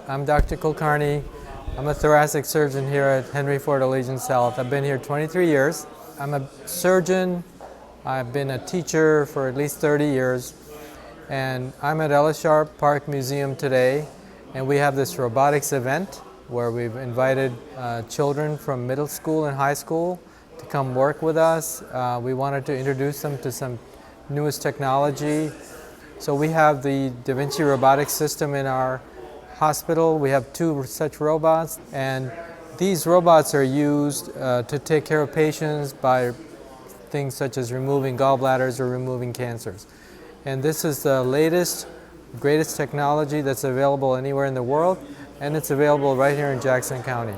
I'm Dr. Kulkarni. I'm a thoracic surgeon here at Henry Ford Allegiance Health. I've been here 23 years. I'm a surgeon. I've been a teacher for at least 30 years. And I'm at Ella Sharp Park Museum today. And we have this robotics event where we've invited children from middle school and high school to come work with us. We wanted to introduce them to some newest technology. So we have the Vinci robotic system in our hospital. We have 2 such robots, and these robots are used to take care of patients by things such as removing gallbladders or removing cancers. And this is the latest, greatest technology that's available anywhere in the world, and it's available right here in Jackson County.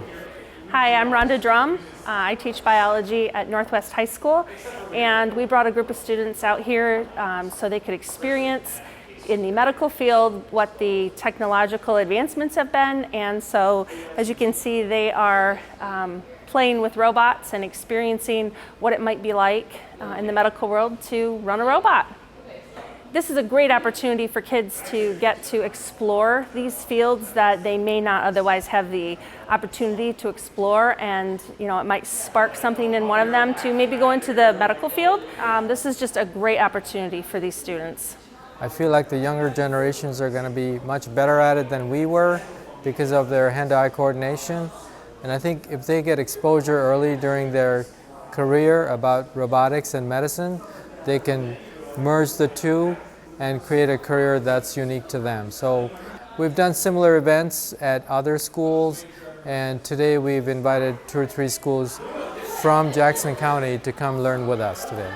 Hi, I'm Rhonda Drum. I teach biology at Northwest High School, and we brought a group of students out here so they could experience in the medical field what the technological advancements have been. And so, as you can see, they are playing with robots and experiencing what it might be like in the medical world to run a robot. This is a great opportunity for kids to get to explore these fields that they may not otherwise have the opportunity to explore, and it might spark something in one of them to maybe go into the medical field. This is just a great opportunity for these students. I feel like the younger generations are going to be much better at it than we were because of their hand-eye coordination. And I think if they get exposure early during their career about robotics and medicine, they can merge the two and create a career that's unique to them. So we've done similar events at other schools, and today we've invited 2 or 3 schools from Jackson County to come learn with us today.